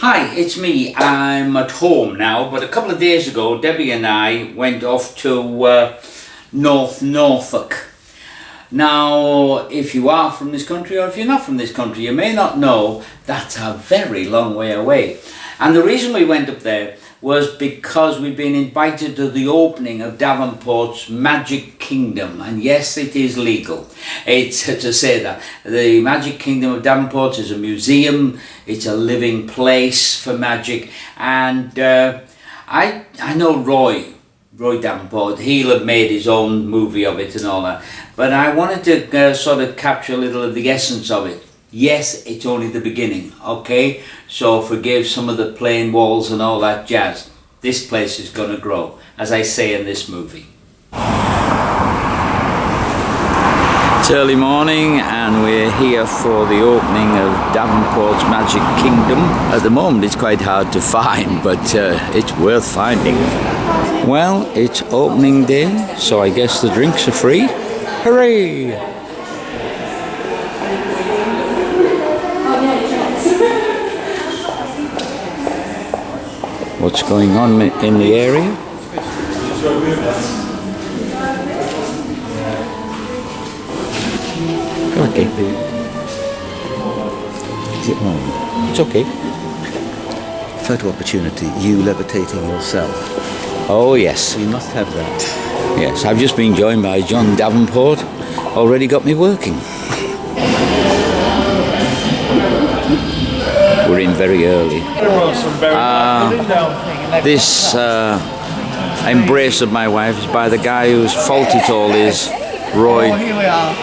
Hi, it's me. I'm at home now, but a couple of days ago Debbie and I went off to Norfolk. Now, if you are from this country or if you're not from this country, you may not know that's a very long way away. And the reason we went up there was because we've been invited to the opening of Davenport's Magic Kingdom. And yes, it is legal. It's to say that the Magic Kingdom of Davenport is a museum. It's a living place for magic. And I know Roy Davenport, he'll have made his own movie of it and all that. But I wanted to sort of capture a little of the essence of it. Yes, it's only the beginning, okay? So forgive some of the plain walls and all that jazz. This place is going to grow, as I say in this movie. It's early morning and we're here for the opening of Davenport's Magic Kingdom. At the moment it's quite hard to find, but it's worth finding. Well, it's opening day, so I guess the drinks are free. Hooray! What's going on in the area? Okay. It's okay. Photo opportunity, you levitating yourself. Oh yes. You must have that. Yes, I've just been joined by John Davenport. Already got me working. We're in very early. This embrace of my wife is by the guy whose fault it all is, Roy. Oh, here we are.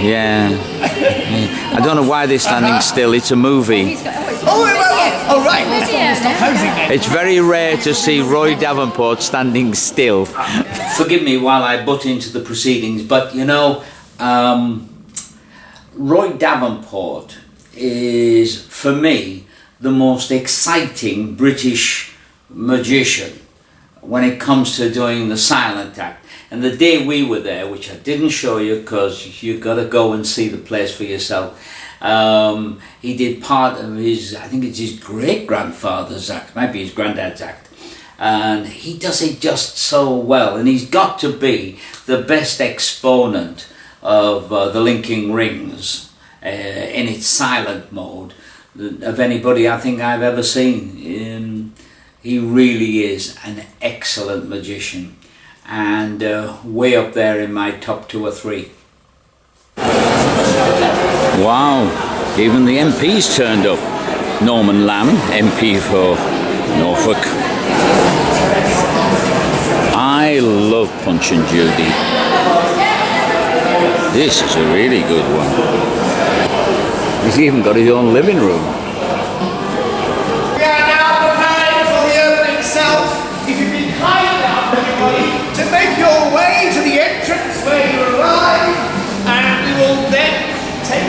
Yeah. I don't know why they're standing still. It's a movie. Oh, right. Stop posing then. It's very rare to see Roy Davenport standing still. Forgive me while I butt into the proceedings, but you know, Roy Davenport is, for me, the most exciting British magician when it comes to doing the silent act. And the day we were there, which I didn't show you because you've got to go and see the place for yourself, he did part of his, I think it's his great-grandfather's act, might be his granddad's act, and he does it just so well, and he's got to be the best exponent of the linking rings in its silent mode of anybody I think I've ever seen. He really is an excellent magician, and way up there in my top 2 or 3. Wow, even the MP's turned up. Norman Lamb, MP for Norfolk. I love Punch and Judy. This is a really good one. He's even got his own living room. We are now preparing for the opening itself. If you've been kind enough, everybody, to make your way to the entrance where you arrive, and we will then take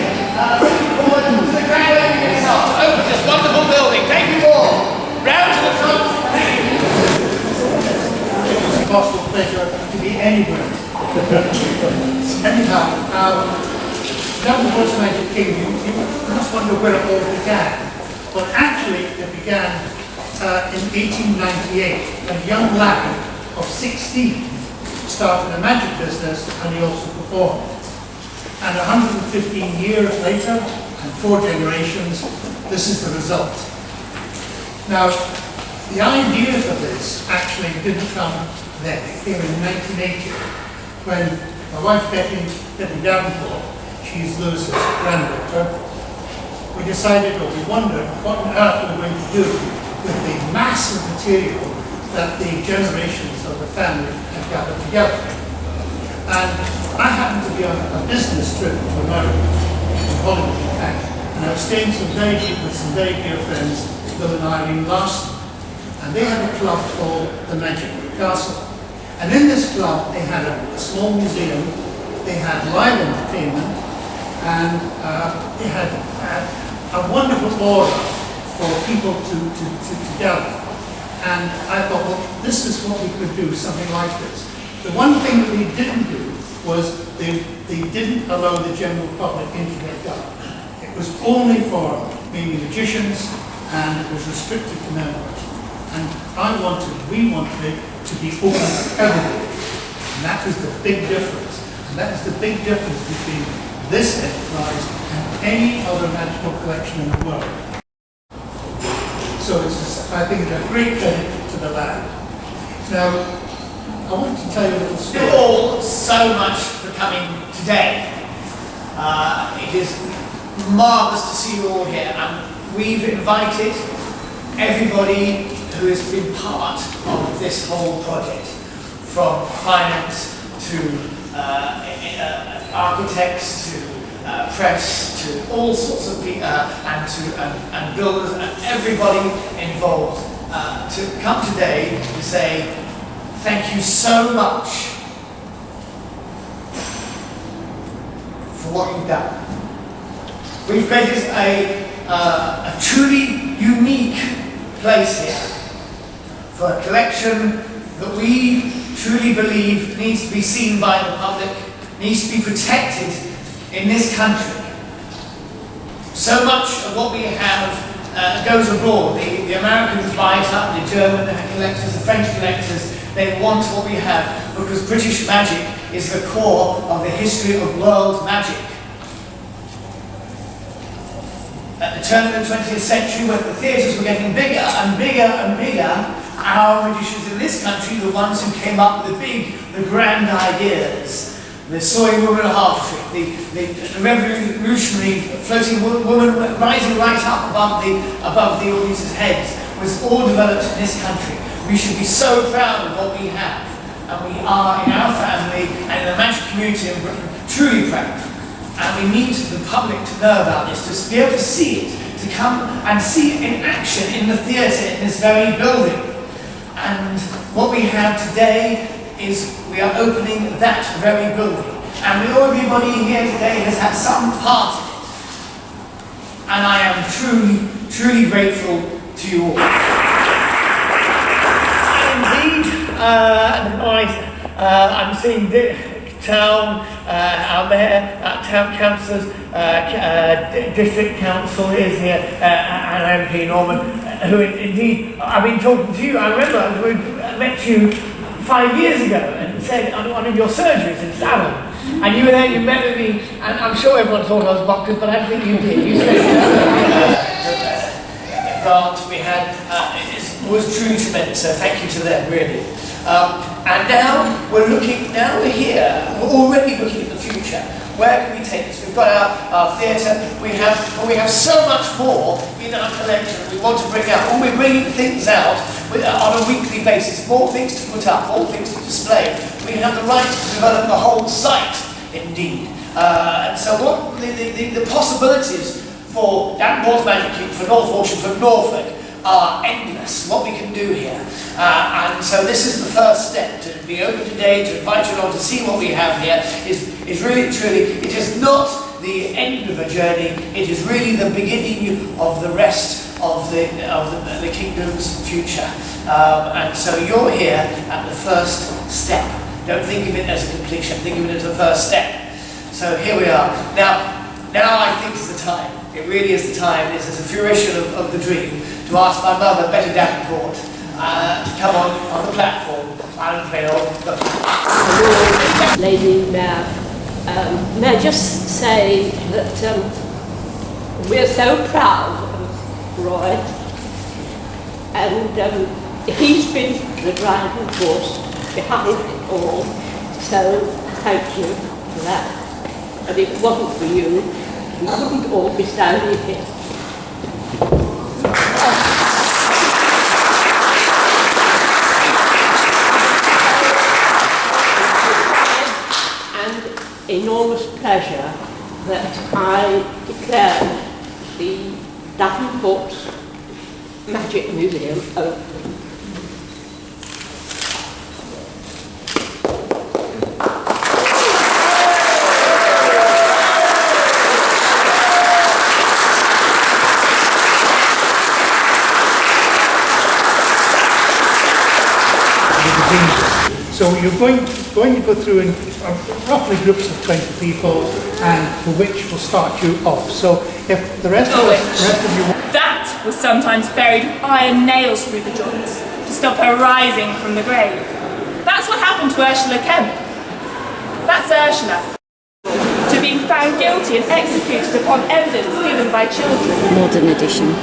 forward to the grand opening itself to open this wonderful building. Thank you all. Round to the front. Thank you. It's a possible pleasure to be anywhere. Anyhow, Davenport's Magic Kingdom, you must wonder where it all began. Well, actually, it began in 1898, when a young lad of 16 started a magic business, and he also performed. And 115 years later, and 4 generations, this is the result. Now, the ideas of this actually didn't come then. It came in 1980, when my wife Debbie Davenport, she's Lewis's granddaughter, we decided, or we wondered, what on earth we were going to do with the mass of material that the generations of the family had gathered together. And I happened to be on a business trip to America, to Hollywood in fact, and I was staying with some very dear friends, Bill and Irene Larson, and they had a club called the Magic Castle. And in this club they had a small museum, they had live entertainment, and they had a wonderful order for people to gather. And I thought, well, this is what we could do, something like this. The one thing that they didn't do was they didn't allow the general public into their garden. It was only for maybe magicians and it was restricted to members. And we wanted it to be open to everybody. And that is the big difference. And that is the big difference between this enterprise and any other magical collection in the world. So I think it's a great credit to the lad. Now, I want to tell you a little story. Thank you all so much for coming today. It is marvellous to see you all here, and we've invited everybody who has been part of this whole project, from finance to architects to press to all sorts of people and builders and everybody involved to come today to say thank you so much for what you've done. We've created a truly unique place here for a collection that we truly believe needs to be seen by the public, needs to be protected in this country. So much of what we have goes abroad. The Americans buy it up, the German collectors, the French collectors, they want what we have because British magic is the core of the history of world magic. At the turn of the 20th century, when the theatres were getting bigger and bigger and bigger, our magicians in this country, the ones who came up with the grand ideas, the sawing woman half trick, the revolutionary floating woman rising right up above the audience's heads, was all developed in this country. We should be so proud of what we have, and we are in our family and in the magic community in Britain truly proud. And we need the public to know about this, to be able to see it, to come and see it in action in the theatre in this very building. And what we have today is we are opening that very building. And everybody here today has had some part in it. And I am truly, truly grateful to you all. I'm seeing town, our mayor, town councillors, district council is here, and MP Norman, who indeed, I've been talking to you. I remember we met you 5 years ago and said on one of your surgeries in Savile. And you were there, you met with me, and I'm sure everyone thought I was bonkers, but I don't think you did. You said grant we had, it was truly tremendous, so thank you to them, really. And now we're here, we're already looking at the future. Where can we take this? We've got our theatre, we have so much more in our collection we want to bring out. We're bringing things out on a weekly basis, more things to put up, more things to display. We have the right to develop the whole site, indeed. And so what the possibilities for Davenport's Magic King, for North for Norfolk, are endless, what we can do here. And so this is the first step, to be open today, to invite you along to see what we have here, is really, truly, it is not the end of a journey, it is really the beginning of the rest of the kingdom's future. And so you're here at the first step. Don't think of it as a completion, think of it as the first step. So here we are. Now I think is the time. It really is the time. This is a fruition of the dream to ask my mother, Betty Davenport, to come on the platform and unveil the... Lady Mayor, may I just say that we're so proud of Roy, and he's been the driving force behind it all, so thank you for that. And if it wasn't for you, we wouldn't all be standing here. And enormous pleasure that I declare the Davenport Magic Museum open. So you're going to go through in roughly groups of 20 people, and for which will start you off. So if the rest of you... That was sometimes buried with iron nails through the joints to stop her rising from the grave. That's what happened to Ursula Kemp. That's Ursula. To being found guilty and executed upon evidence given by children. Modern edition.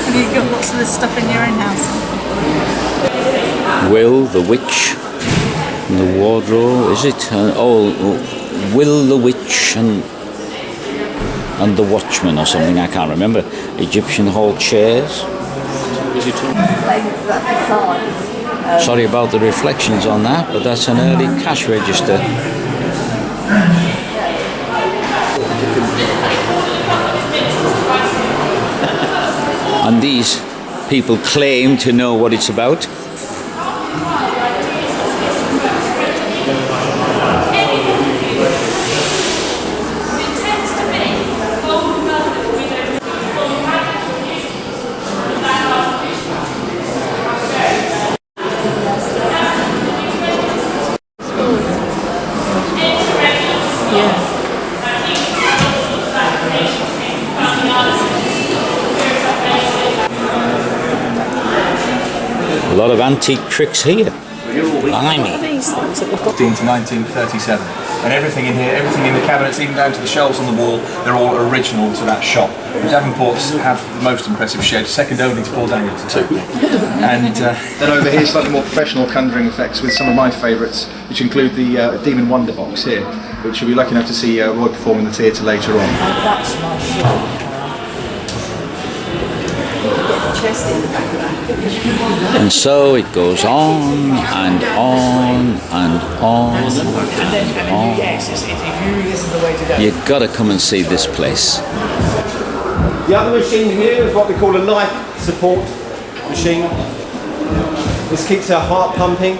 Have you got lots of this stuff in your own house? Will the Witch and the Wardrobe, is it? Will the Witch and the Watchman or something, I can't remember. Egyptian Hall chairs. Sorry about the reflections on that, but that's an early cash register. And these people claim to know what it's about. A lot of antique tricks here. Blimey. 15 to 1937. And everything in here, everything in the cabinets, even down to the shelves on the wall, they're all original to that shop. The Davenports have the most impressive shed, second only to Paul Daniels too. And then over here, slightly more professional conjuring effects with some of my favourites, which include the Demon Wonder Box here, which you'll be lucky enough to see Roy perform in the theatre later on. That's my shop. Chest in the back of that. And so it goes on and on and on and on. Yes, this is the way to go. You've got to come and see this place. The other machine here is what we call a life support machine. This keeps our heart pumping.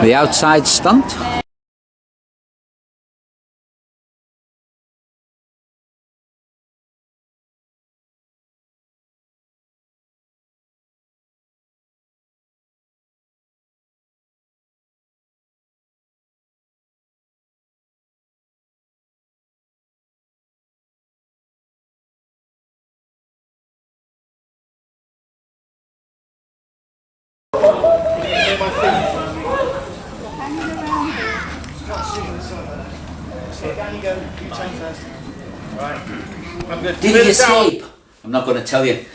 The outside stunt. Did he escape? I'm not going to tell you.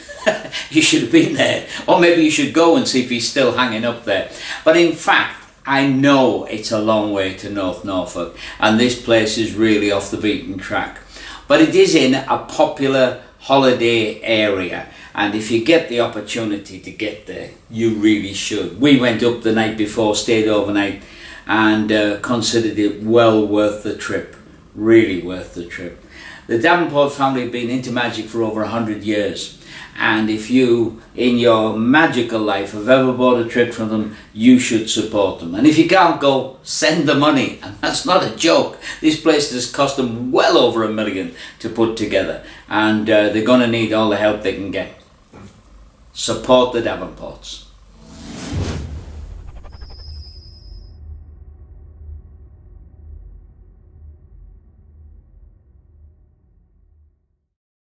You should have been there. Or maybe you should go and see if he's still hanging up there. But in fact, I know it's a long way to North Norfolk, and this place is really off the beaten track. But it is in a popular holiday area, and if you get the opportunity to get there, you really should. We went up the night before, stayed overnight, and considered it well worth the trip. Really worth the trip. The Davenport family have been into magic for over 100 years, and if you in your magical life have ever bought a trip from them, you should support them. And if you can't go, send the money, and that's not a joke. This place has cost them well over $1 million to put together, and they're going to need all the help they can get. Support the Davenports.